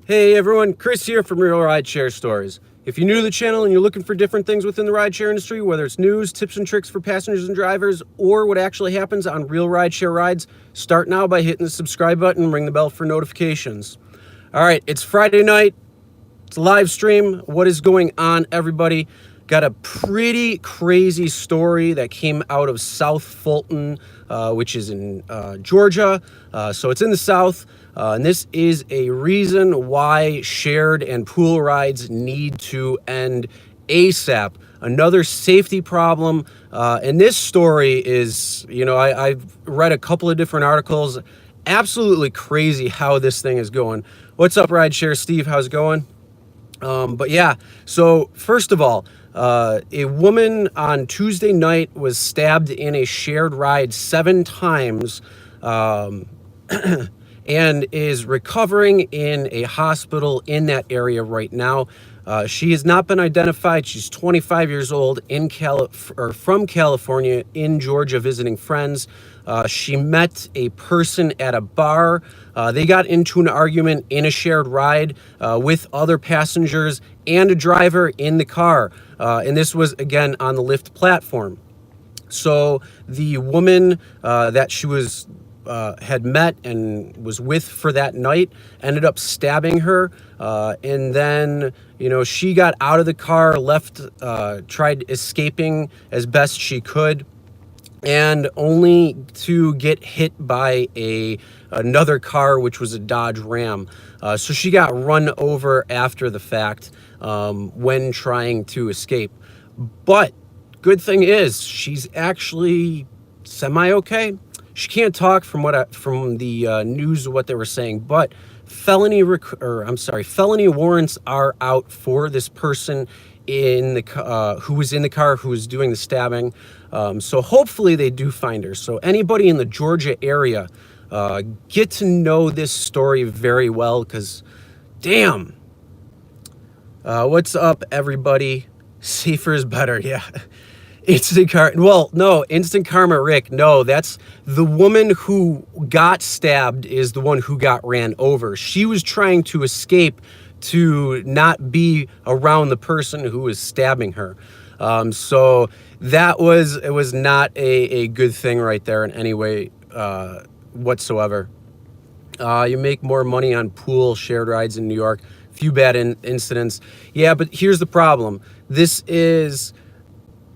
Hey everyone, Chris here from RealRideshareStories. If you're new to the channel and you're looking for different things within the rideshare industry, whether it's news, tips and tricks for passengers and drivers, or what actually happens on real rideshare rides, start now by hitting the subscribe button and ring the bell for notifications. All right, it's Friday night. It's a live stream. What is going on, everybody? Got a pretty crazy story that came out of South Fulton, which is in Georgia. So it's in the South. And this is a reason why shared and pool rides need to end ASAP. Another safety problem. And this story is, I've read a couple of different articles. Absolutely crazy how this thing is going. What's up, Rideshare Steve? How's it going? But yeah, so first of all, a woman on Tuesday night was stabbed in a shared ride 7 times. And is recovering in a hospital in that area right now. She has not been identified. She's 25 years old from California in Georgia visiting friends. She met a person at a bar. They got into an argument in a shared ride with other passengers and a driver in the car. And this was, again, on the Lyft platform. So the woman that she had met and was with for that night ended up stabbing her, and then she got out of the car, left, tried escaping as best she could, and only to get hit by another car, which was a Dodge Ram. So she got run over after the fact when trying to escape. But good thing is she's actually semi-okay. She can't talk from the news of what they were saying, but felony warrants are out for this person in the who was in the car who was doing the stabbing. So hopefully they do find her. So anybody in the Georgia area, get to know this story very well, because damn. What's up, everybody? Safer is better. Yeah. Instant Karma Rick. No, that's the woman who got stabbed is the one who got ran over. She was trying to escape to not be around the person who was stabbing her. So it was not a good thing right there in any way whatsoever. You make more money on pool shared rides in New York. Few bad incidents. Yeah, but here's the problem. This is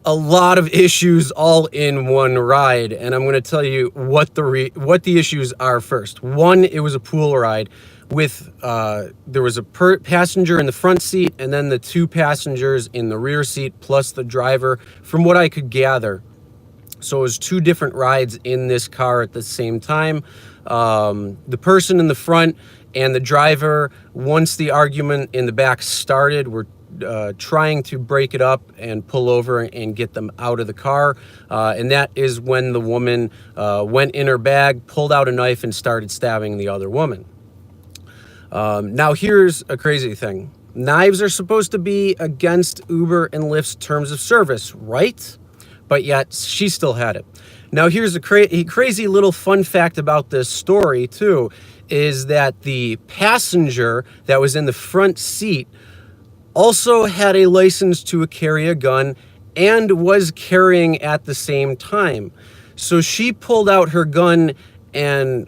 a lot of issues all in one ride, and I'm going to tell you what the issues are first. One, it was a pool ride with there was a passenger in the front seat and then the 2 passengers in the rear seat plus the driver, from what I could gather. So it was 2 different rides in this car at the same time. The person in the front and the driver, once the argument in the back started, were trying to break it up and pull over and get them out of the car. And that is when the woman went in her bag, pulled out a knife, and started stabbing the other woman. Now, here's a crazy thing. Knives are supposed to be against Uber and Lyft's terms of service, right? But yet, she still had it. Now, here's a crazy little fun fact about this story, too, is that the passenger that was in the front seat also had a license to carry a gun and was carrying at the same time. So she pulled out her gun and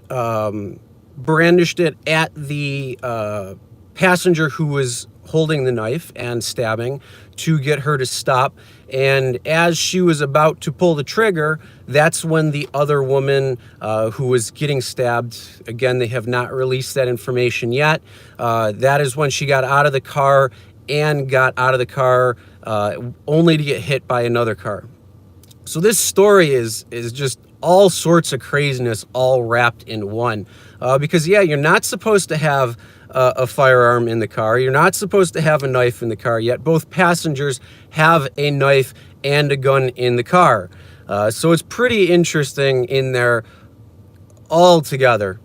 brandished it at the passenger who was holding the knife and stabbing to get her to stop. And as she was about to pull the trigger, that's when the other woman who was getting stabbed, again, they have not released that information yet. That is when she got out of the car and got out of the car only to get hit by another car. So this story is just all sorts of craziness all wrapped in one. Because, yeah, you're not supposed to have a firearm in the car. You're not supposed to have a knife in the car, yet both passengers have a knife and a gun in the car. So it's pretty interesting in there all together.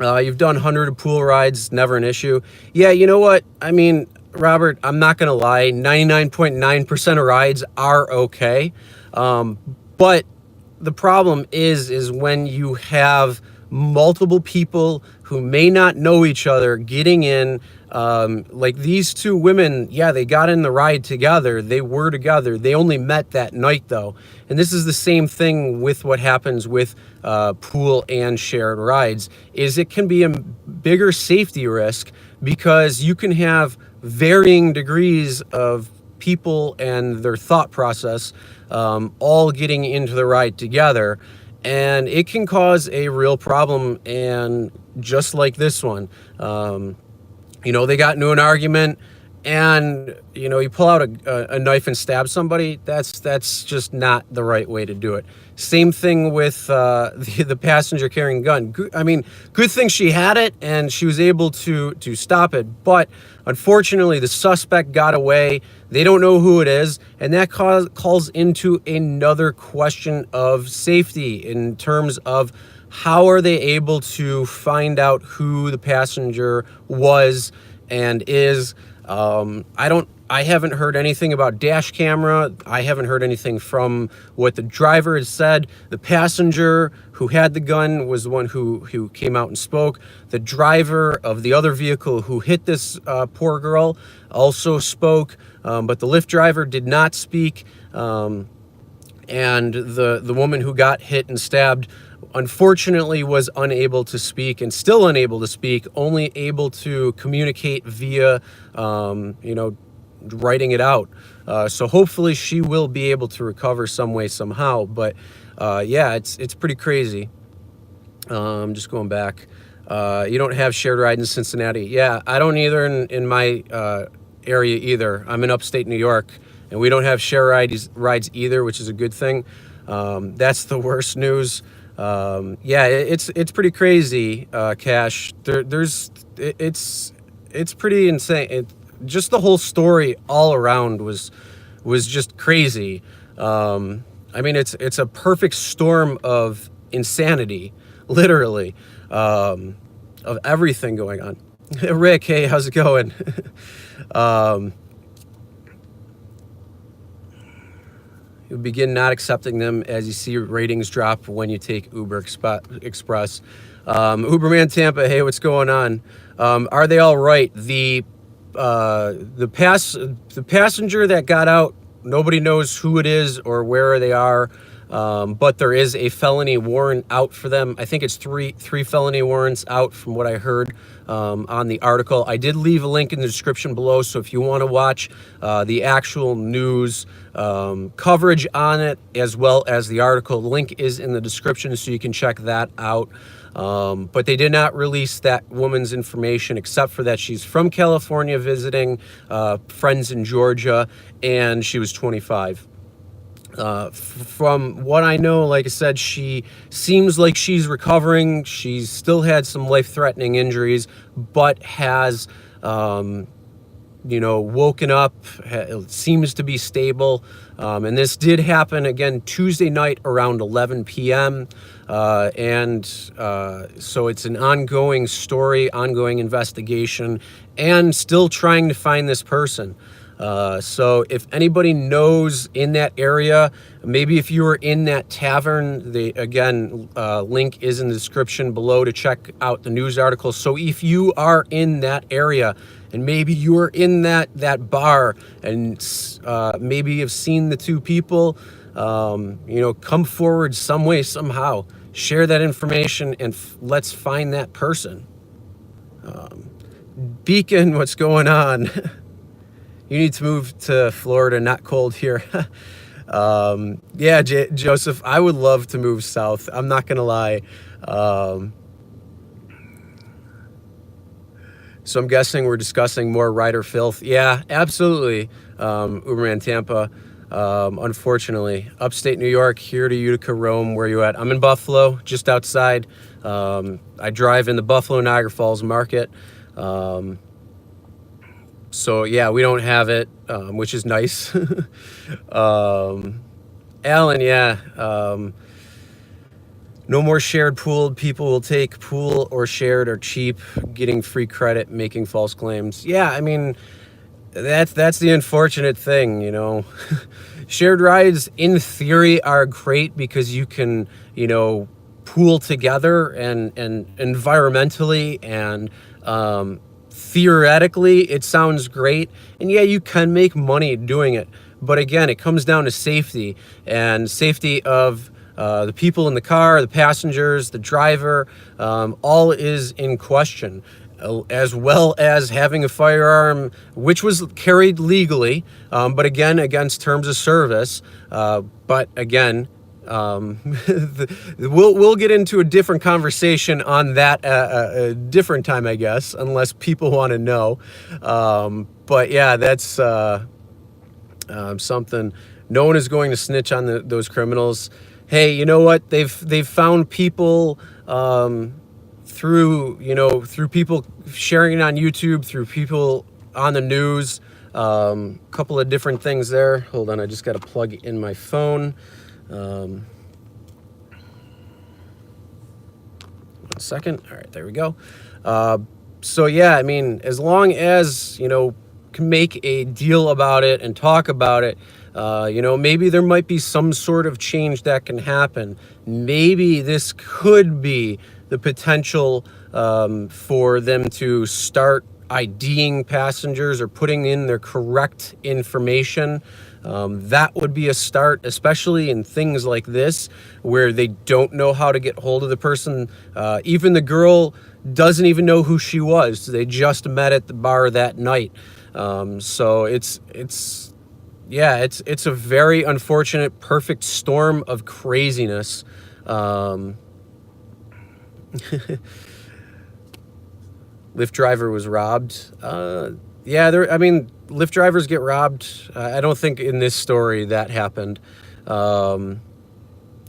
You've done hundreds of pool rides, never an issue. Yeah, you know what? I mean, Robert, I'm not going to lie. 99.9% of rides are okay. But the problem is when you have multiple people who may not know each other getting in. Like these two women, yeah, they got in the ride together. They were together. They only met that night though. And this is the same thing with what happens with pool and shared rides, is it can be a bigger safety risk because you can have varying degrees of people and their thought process all getting into the ride together. And it can cause a real problem. And just like this one, you know, they got into an argument, and you know, you pull out a knife and stab somebody. That's just not the right way to do it. Same thing with the passenger carrying a gun. I mean, good thing she had it and she was able to stop it, but unfortunately the suspect got away. They don't know who it is, and that calls into another question of safety in terms of how are they able to find out who the passenger was and is. I haven't heard anything about dash camera. I haven't heard anything from what the driver has said. The passenger who had the gun was the one who came out and spoke. The driver of the other vehicle who hit this poor girl also spoke, but the Lyft driver did not speak. And the woman who got hit and stabbed unfortunately was unable to speak, and still unable to speak, only able to communicate via, you know, writing it out. So hopefully she will be able to recover some way, somehow. But yeah, it's pretty crazy. Just going back. You don't have shared rides in Cincinnati. Yeah, I don't either in my area either. I'm in upstate New York, and we don't have share rides either, which is a good thing. That's the worst news. Yeah, it's pretty crazy, Cash. It's pretty insane. Just the whole story all around was just crazy. I mean, it's a perfect storm of insanity, literally, of everything going on. Rick, hey, how's it going? You'll begin not accepting them as you see ratings drop when you take Uber Express. Uber Man Tampa, hey, what's going on? Are they all right? The passenger that got out, nobody knows who it is or where they are, but there is a felony warrant out for them. I think it's three felony warrants out from what I heard on the article. I did leave a link in the description below, so if you want to watch the actual news coverage on it as well as the article, the link is in the description so you can check that out. But they did not release that woman's information, except for that she's from California visiting friends in Georgia, and she was 25. From what I know, like I said, she seems like she's recovering. She's still had some life-threatening injuries, but has, you know, woken up, seems to be stable. And this did happen again Tuesday night around 11 p.m. So it's an ongoing story, ongoing investigation, and still trying to find this person. So if anybody knows in that area, maybe if you were in that tavern, link is in the description below to check out the news article. So if you are in that area and maybe you were in that bar and maybe you've seen the two people, you know, come forward some way, somehow, share that information, and let's find that person. Beacon, what's going on? You need to move to Florida, not cold here. Yeah, Joseph, I would love to move south. I'm not going to lie. So I'm guessing we're discussing more rider filth. Yeah, absolutely, Uberman Tampa. Unfortunately, upstate New York, here to Utica, Rome, where you at? I'm in Buffalo, just outside. I drive in the Buffalo Niagara Falls market. So yeah, we don't have it, which is nice. Alan, yeah, no more shared pooled. People will take pool or shared or cheap, getting free credit, making false claims. Yeah, I mean, that's the unfortunate thing, you know. Shared rides in theory are great because you can, you know, cool together, and environmentally and theoretically it sounds great, and yeah, you can make money doing it, but again, it comes down to safety, and safety of the people in the car, the passengers, the driver, all is in question, as well as having a firearm, which was carried legally, but again, against terms of service. But again, we'll get into a different conversation on that a different time, I guess, unless people want to know. But yeah, that's something. No one is going to snitch on those criminals. Hey, you know what? They've found people through people sharing it on YouTube, through people on the news. Couple of different things there. Hold on, I just got to plug in my phone. 1 second. All right, there we go. So yeah, I mean, as long as can make a deal about it and talk about it, maybe there might be some sort of change that can happen. Maybe this could be the potential for them to start IDing passengers or putting in their correct information. That would be a start, especially in things like this where they don't know how to get hold of the person. Even the girl doesn't even know who she was. They just met at the bar that night. So it's a very unfortunate, perfect storm of craziness. Lyft driver was robbed. Lyft drivers get robbed. I don't think in this story that happened. The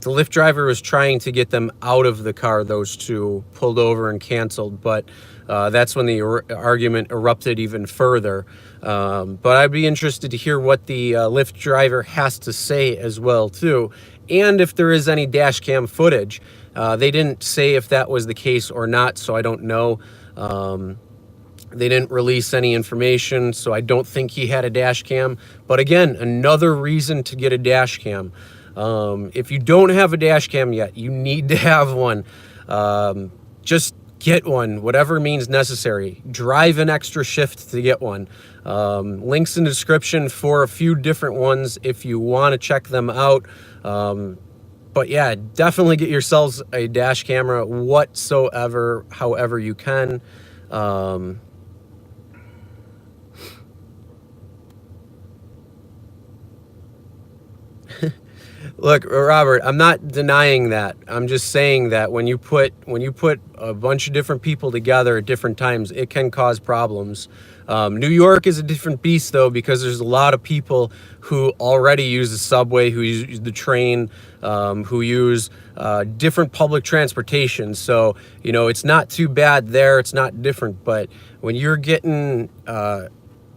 Lyft driver was trying to get them out of the car. Those two pulled over and canceled, but that's when the argument erupted even further. But I'd be interested to hear what the Lyft driver has to say as well too, and if there is any dash cam footage. They didn't say if that was the case or not, so I don't know. They didn't release any information, so I don't think he had a dash cam. But again, another reason to get a dash cam. If you don't have a dash cam yet, you need to have one. Just get one, whatever means necessary. Drive an extra shift to get one. Links in the description for a few different ones if you want to check them out. But yeah, definitely get yourselves a dash camera whatsoever, however you can. Look, Robert, I'm not denying that. I'm just saying that when you put a bunch of different people together at different times, it can cause problems. New York is a different beast, though, because there's a lot of people who already use the subway, who use the train, who use different public transportation. So, it's not too bad there. It's not different. But when you're getting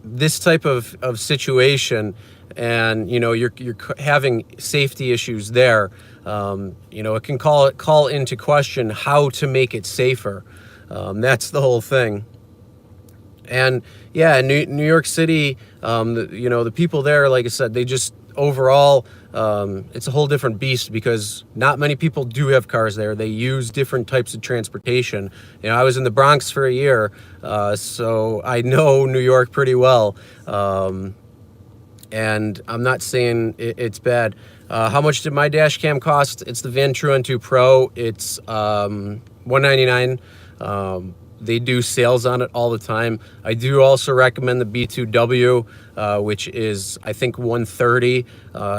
this type of situation, and you're having safety issues there, it can call into question how to make it safer. That's the whole thing. And yeah, New York City, the people there, like I said, they just overall, it's a whole different beast because not many people do have cars there. They use different types of transportation. I was in the Bronx for a year, so I know New York pretty well. And I'm not saying it's bad. How much did my dash cam cost? It's the Van True N2 Pro. It's $199. They do sales on it all the time. I do also recommend the B2W, which is, I think, $130.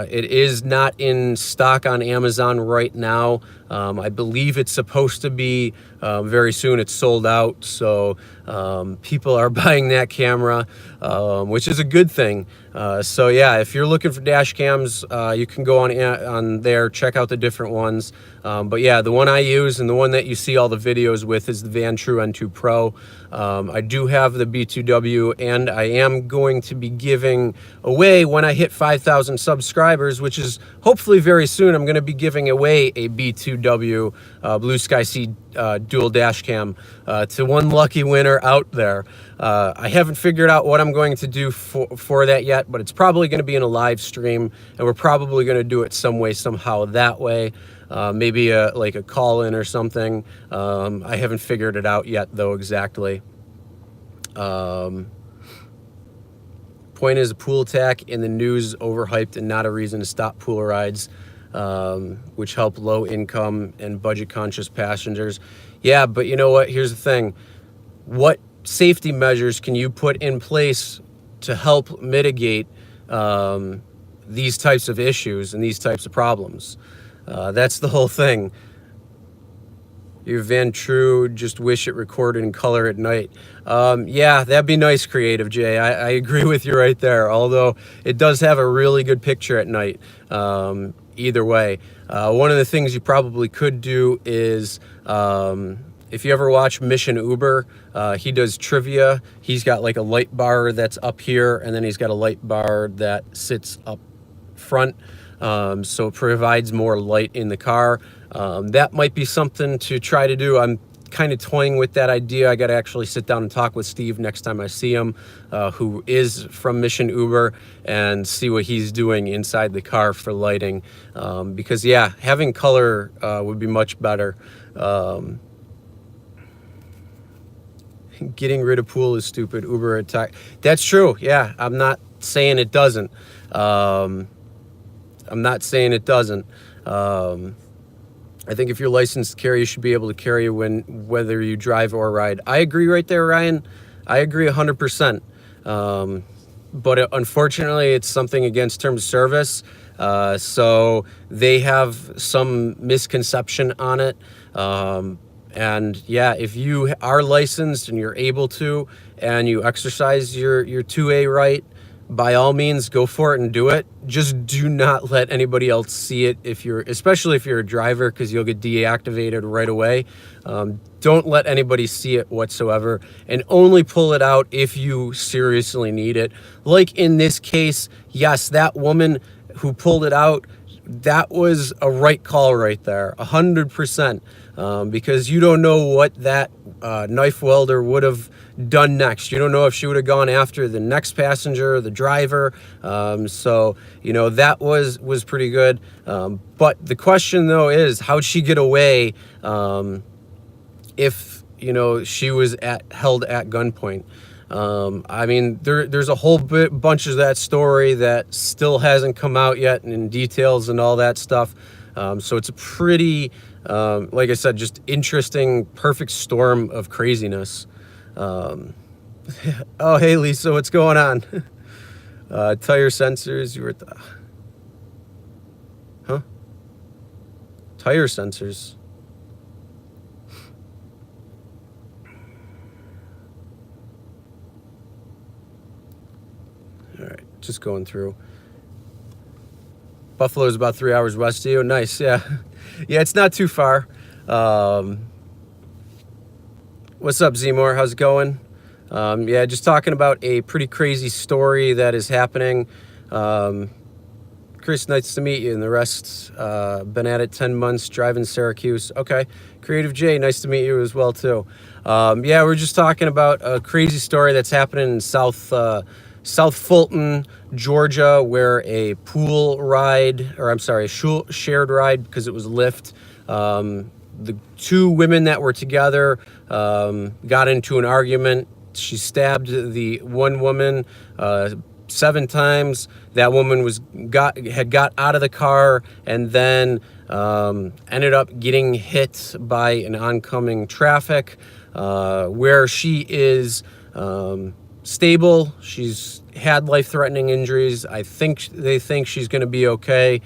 It is not in stock on Amazon right now. I believe it's supposed to be very soon. It's sold out, so people are buying that camera, which is a good thing. So yeah, if you're looking for dash cams, you can go on there, check out the different ones. But yeah, the one I use and the one that you see all the videos with is the Van True N2 Pro. I do have the B2W, and I am going to be giving away when I hit 5,000 subscribers, which is hopefully very soon. I'm going to be giving away a B2W Blue Sky Sea dual dash cam to one lucky winner out there. I haven't figured out what I'm going to do for that yet, but it's probably going to be in a live stream, and we're probably going to do it some way, somehow that way. maybe like a call-in or something. I haven't figured it out yet, though, exactly. Point is, a pool attack in the news is overhyped and not a reason to stop pool rides, which help low-income and budget-conscious passengers. Yeah, but you know what? Here's the thing. What safety measures can you put in place to help mitigate these types of issues and these types of problems? That's the whole thing. Your Van True, just wish it recorded in color at night. Yeah, that'd be nice, Creative Jay. I agree with you right there, although it does have a really good picture at night. Either way, one of the things you probably could do is, if you ever watch Misson Uber, he does trivia. He's got like a light bar that's up here, and then he's got a light bar that sits up front, so it provides more light in the car. That might be something to try to do. I'm kind of toying with that idea. I got to actually sit down and talk with Steve next time I see him, who is from Misson Uber, and see what he's doing inside the car for lighting, because yeah, having color would be much better. Getting rid of pool is stupid. Uber attack. That's true. Yeah, I'm not saying it doesn't. I'm not saying it doesn't. I think if you're licensed to carry, you should be able to carry whether you drive or ride. I agree right there, Ryan. I agree 100%. But unfortunately, it's something against terms of service. So they have some misconception on it. And yeah, if you are licensed and you're able to, and you exercise your 2A right, by all means, go for it and do it. Just do not let anybody else see it, especially if you're a driver, because you'll get deactivated right away. Don't let anybody see it whatsoever, and only pull it out if you seriously need it. Like in this case, yes, that woman who pulled it out, that was a right call right there, 100%, because you don't know what that knife welder would have done next. You don't know if she would have gone after the next passenger or the driver. So, you know, that was pretty good. But the question, though, is how'd she get away if, you know, she was held at gunpoint? I mean, there's a whole bunch of that story that still hasn't come out yet, and in details and all that stuff. So it's a pretty, like I said, just interesting, perfect storm of craziness. Oh, hey, Lisa, what's going on? Tire sensors, you were at the... Huh? Tire sensors. All right, just going through. Buffalo's about 3 hours west of you. Nice, yeah. Yeah, it's not too far. What's up, Zmore? How's it going? Yeah, just talking about a pretty crazy story that is happening. Chris, nice to meet you. And the rest, been at it 10 months, driving Syracuse. Okay. Creative J, nice to meet you as well, too. Yeah, we're just talking about a crazy story that's happening in South Fulton, Georgia, where a pool ride, or I'm sorry, a shared ride, because it was Lyft. The two women that were together got into an argument. She stabbed the one woman 7 times. That woman had got out of the car, and then ended up getting hit by an oncoming traffic, where she is stable. She's had life-threatening injuries. They think she's going to be okay.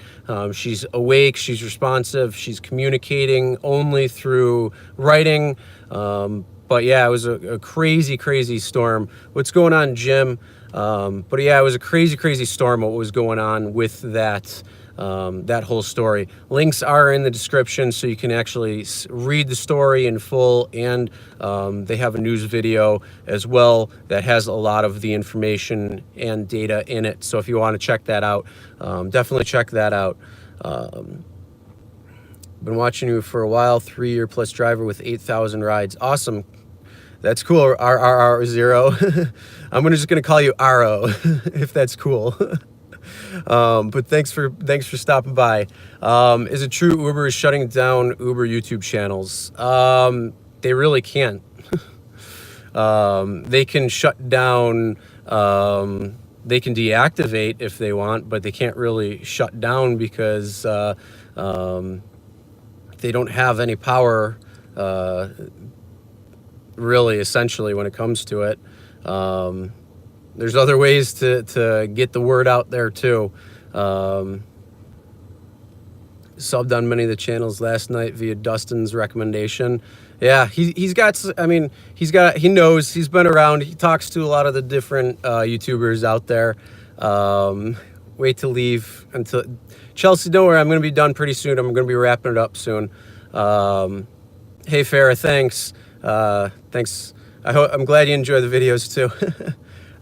She's awake, she's responsive, she's communicating only through writing. But yeah, it was a crazy storm. What's going on, Jim? But yeah, it was a crazy storm what was going on with that whole story. Links are in the description, so you can actually read the story in full, and they have a news video as well that has a lot of the information and data in it. So if you want to check that out, definitely check that out. Been watching you for a while, 3-year plus driver with 8,000 rides. Awesome. That's cool, RRR0. I'm just going to call you RO, if that's cool. But thanks for stopping by. Is it true Uber is shutting down Uber YouTube channels? They really can't. They can shut down, they can deactivate if they want, but they can't really shut down because they don't have any power, really, essentially, when it comes to it. There's other ways to get the word out there too. Subbed on many of the channels last night via Dustin's recommendation. Yeah, he's got, I mean, he knows, he's been around, he talks to a lot of the different YouTubers out there. Wait to leave until, Chelsea, don't worry, I'm going to be done pretty soon. I'm going to be wrapping it up soon. Hey, Farrah, thanks. Thanks. I'm glad you enjoy the videos too.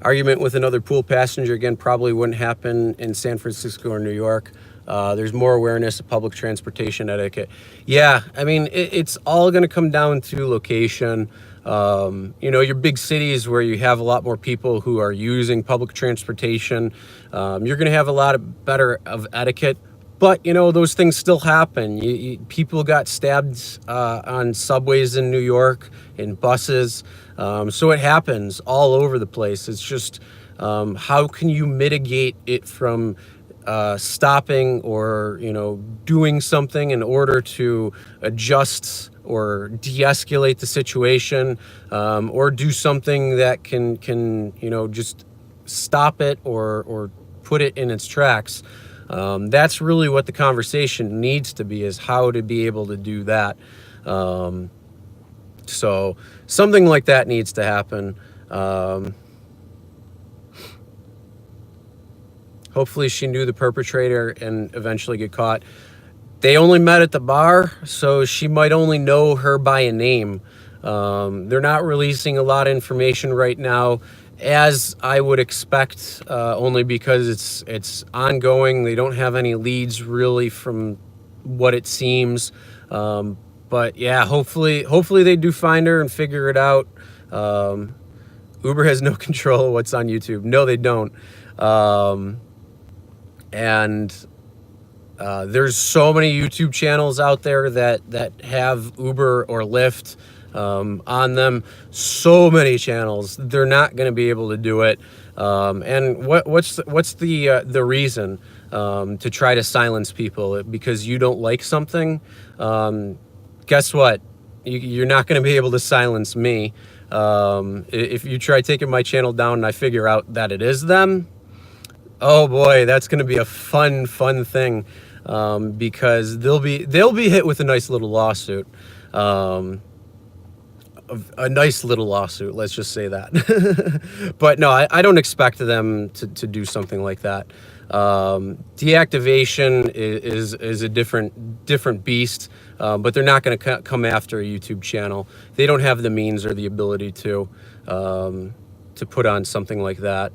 Argument with another pool passenger, again, probably wouldn't happen in San Francisco or New York. There's more awareness of public transportation etiquette. Yeah, I mean, it's all going to come down to location. You know, your big cities where you have a lot more people who are using public transportation, you're going to have a lot of better of etiquette. But, you know, those things still happen. People got stabbed on subways in New York, in buses. So it happens all over the place. It's just how can you mitigate it from stopping or, you know, doing something in order to adjust or de-escalate the situation, or do something that can you know, just stop it or put it in its tracks. That's really what the conversation needs to be, is how to be able to do that. So something like that needs to happen. Hopefully she knew the perpetrator and eventually get caught. They only met at the bar, so she might only know her by a name. They're not releasing a lot of information right now, as I would expect, only because it's ongoing. They don't have any leads really from what it seems. But yeah, hopefully they do find her and figure it out. Uber has no control of what's on YouTube. No, they don't. There's so many YouTube channels out there that have Uber or Lyft on them. So many channels. They're not going to be able to do it. And what's the reason to try to silence people? Because you don't like something? Guess what? You're not going to be able to silence me. If you try taking my channel down and I figure out that it is them, oh boy, that's going to be a fun thing, because they'll be hit with a nice little lawsuit. A nice little lawsuit, let's just say that. But no, I don't expect them to do something like that. Deactivation is a different beast, but they're not going to come after a YouTube channel. They don't have the means or the ability to put on something like that.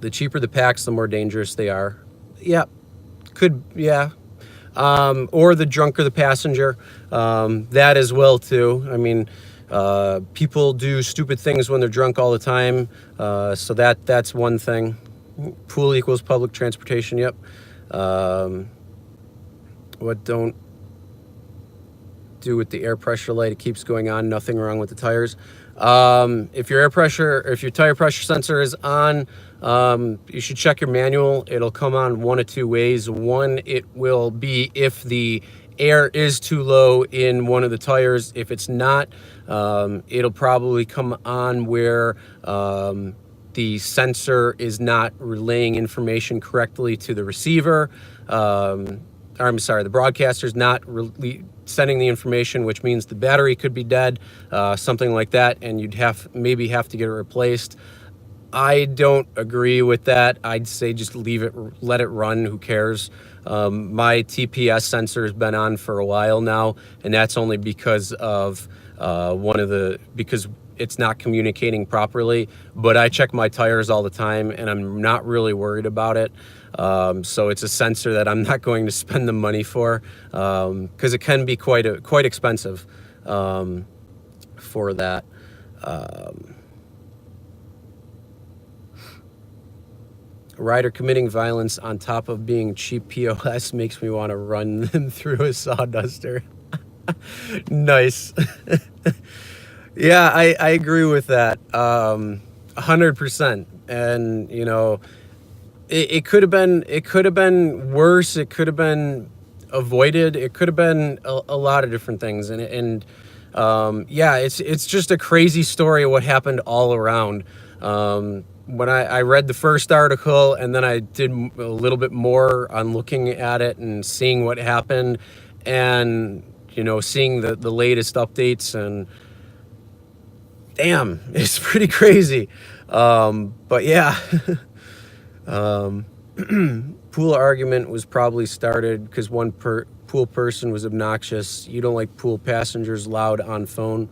The cheaper the packs, the more dangerous they are. Yeah, or the drunker the passenger, that as well too. I mean, people do stupid things when they're drunk all the time, so that's one thing. Pool equals public transportation. Yep. What don't do with the air pressure light? It keeps going on. Nothing wrong with the tires. If your tire pressure sensor is on, you should check your manual. It'll come on one of two ways. One, it will be if the air is too low in one of the tires. If it's not, it'll probably come on where the sensor is not relaying information correctly to the receiver. I'm sorry, the broadcaster's not sending the information, which means the battery could be dead, something like that, and you'd maybe have to get it replaced. I don't agree with that. I'd say just leave it, let it run, who cares? My TPS sensor has been on for a while now, and that's only because of because it's not communicating properly. But I check my tires all the time, and I'm not really worried about it. So it's a sensor that I'm not going to spend the money for, because it can be quite expensive for that. rider committing violence on top of being cheap POS makes me want to run them through a sawduster. Nice. Yeah, I agree with that 100%. And you know, it could have been worse. It could have been avoided. It could have been a lot of different things. And yeah, it's just a crazy story of what happened all around. When I read the first article, and then I did a little bit more on looking at it and seeing what happened, and you know, seeing the latest updates, and damn, it's pretty crazy. But yeah. Pool argument was probably started because one pool person was obnoxious. You don't like pool passengers loud on phone.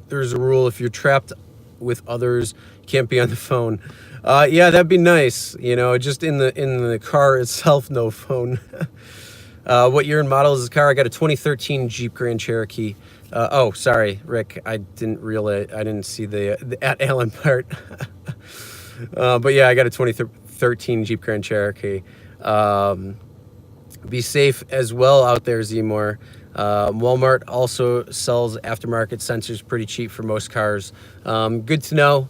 There's a rule: if you're trapped with others, you can't be on the phone. Yeah, that'd be nice. You know, just in the car itself, no phone. What year and model is this car? I got a 2013 Jeep Grand Cherokee. Oh, sorry, Rick. I didn't realize. I didn't see the at Allen part. But yeah, I got a 2013 Jeep Grand Cherokee. Be safe as well out there, Zmore. Walmart also sells aftermarket sensors pretty cheap for most cars. Good to know.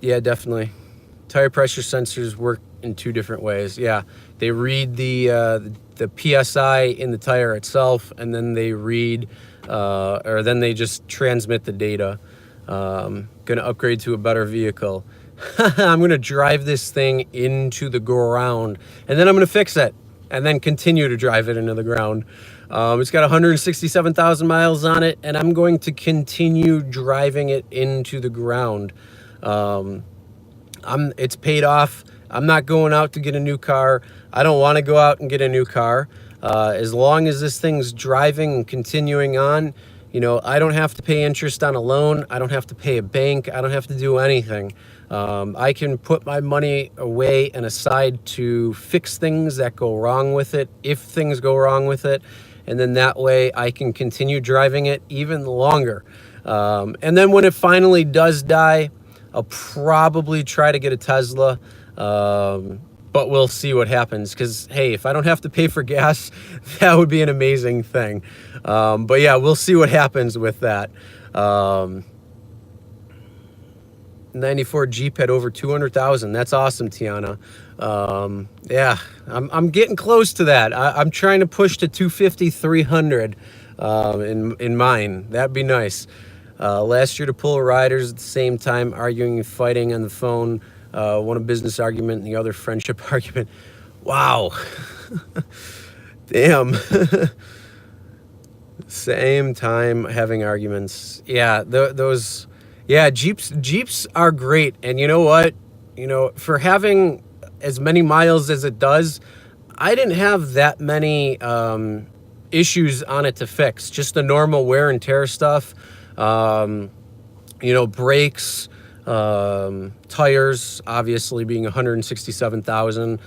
Yeah, definitely. Tire pressure sensors work in two different ways. Yeah, they read the PSI in the tire itself, and then they read, or then they just transmit the data. Gonna upgrade to a better vehicle. I'm gonna drive this thing into the ground, and then I'm gonna fix it, and then continue to drive it into the ground. It's got 167,000 miles on it, and I'm going to continue driving it into the ground. It's paid off. I'm not going out to get a new car. I don't want to go out and get a new car. As long as this thing's driving and continuing on, you know, I don't have to pay interest on a loan. I don't have to pay a bank. I don't have to do anything. I can put my money away and aside to fix things that go wrong with it, if things go wrong with it. And then that way I can continue driving it even longer. And then when it finally does die, I'll probably try to get a Tesla. But we'll see what happens, because hey, if I don't have to pay for gas, that would be an amazing thing. But yeah, we'll see what happens with that. 94 Jeep had over 200,000. That's awesome, Tiana. Yeah, I'm getting close to that. I'm trying to push to 250, 300 in mine. That'd be nice. Last year to pull riders at the same time, arguing and fighting on the phone. One a business argument and the other friendship argument. Wow. Damn. Same time having arguments. Yeah, those. Yeah, Jeeps are great. And you know what? You know, for having as many miles as it does, I didn't have that many issues on it to fix. Just the normal wear and tear stuff. You know, brakes, tires, obviously being 167,000.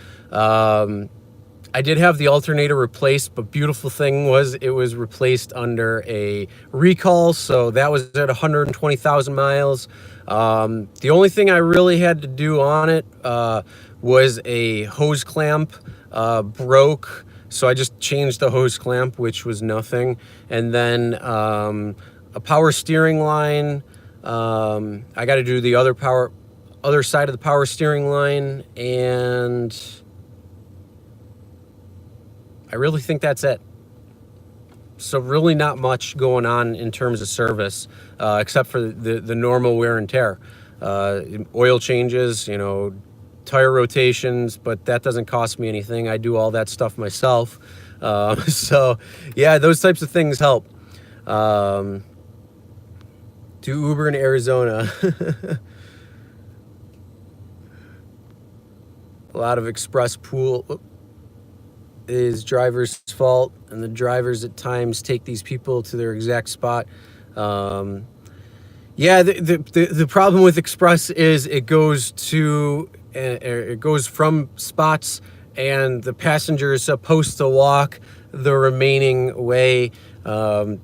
I did have the alternator replaced, but beautiful thing was it was replaced under a recall, so that was at 120,000 miles. The only thing I really had to do on it was a hose clamp broke, so I just changed the hose clamp, which was nothing. And then a power steering line. I got to do the other side of the power steering line, and I really think that's it. So really not much going on in terms of service, except for the normal wear and tear. Oil changes, you know, tire rotations, but that doesn't cost me anything. I do all that stuff myself. So yeah, those types of things help. Do Uber in Arizona. A lot of express pool is drivers' fault, and the drivers at times take these people to their exact spot. Yeah, the problem with express is it goes from spots, and the passenger is supposed to walk the remaining way.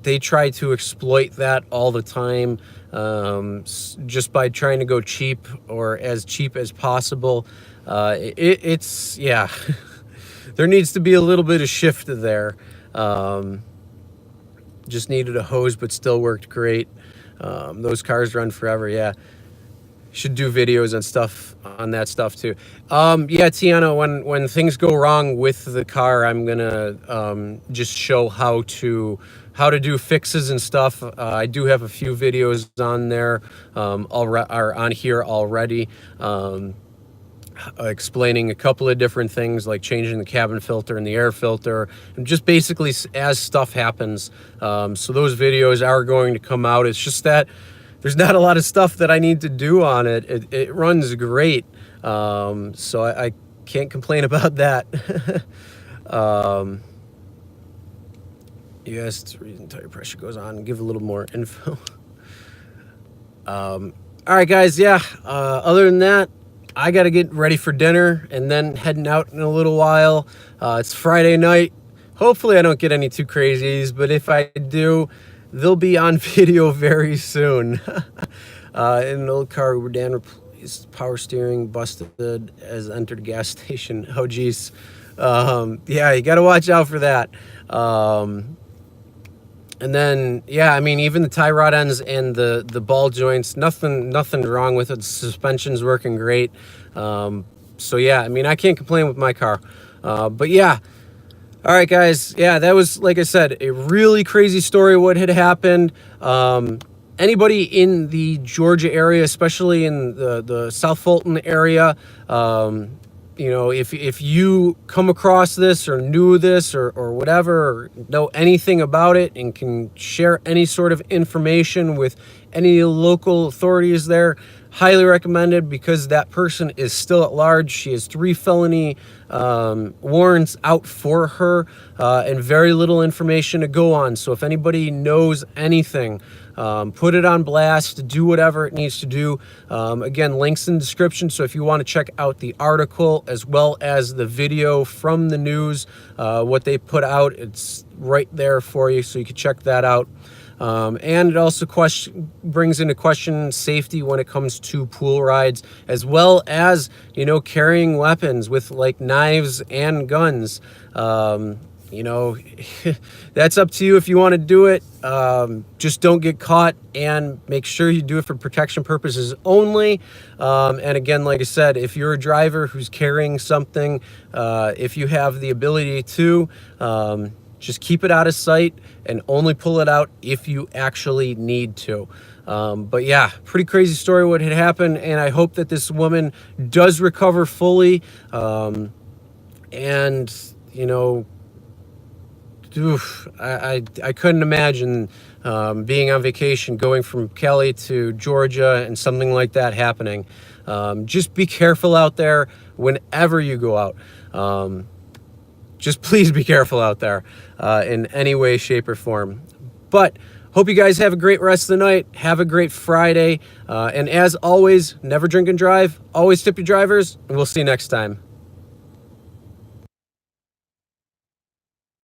They try to exploit that all the time, just by trying to go cheap or as cheap as possible. It's yeah, there needs to be a little bit of shift there. Just needed a hose, but still worked great. Those cars run forever. Yeah, should do videos and stuff on that stuff too. Yeah, Tiana, when things go wrong with the car, I'm gonna just show how to do fixes and stuff. I do have a few videos on there, are on here already, explaining a couple of different things like changing the cabin filter and the air filter, and just basically as stuff happens. So those videos are going to come out. It's just that there's not a lot of stuff that I need to do on it. It runs great, so I can't complain about that. Yes, it's the reason tire pressure goes on. Give a little more info. All right, guys. Yeah. Other than that, I got to get ready for dinner and then heading out in a little while. It's Friday night. Hopefully, I don't get any too crazies, but if I do, they'll be on video very soon. In an old car, Uber Dan replaced power steering, busted as entered gas station. Oh, geez. Yeah, you got to watch out for that. And then, yeah, I mean, even the tie rod ends and the ball joints, nothing wrong with it. The suspension's working great. So, yeah, I mean, I can't complain with my car. But, yeah. All right, guys. Yeah, that was, like I said, a really crazy story of what had happened. Anybody in the Georgia area, especially in the South Fulton area, you know, if you come across this or knew this or whatever, or know anything about it and can share any sort of information with any local authorities there, highly recommended, because that person is still at large. She has 3 felony warrants out for her, and very little information to go on. So if anybody knows anything, put it on blast, do whatever it needs to do. Again, links in the description. So if you want to check out the article as well as the video from the news, what they put out, it's right there for you. So you can check that out. And it also brings into question safety when it comes to pool rides, as well as, you know, carrying weapons with like knives and guns. You know, that's up to you if you want to do it. Just don't get caught, and make sure you do it for protection purposes only. And again, like I said, if you're a driver who's carrying something, if you have the ability to, just keep it out of sight and only pull it out if you actually need to. But yeah, pretty crazy story what had happened, and I hope that this woman does recover fully. And, you know, oof, I couldn't imagine being on vacation, going from Cali to Georgia and something like that happening. Just be careful out there whenever you go out. Just please be careful out there in any way, shape, or form. But hope you guys have a great rest of the night. Have a great Friday. And as always, never drink and drive. Always tip your drivers, and we'll see you next time.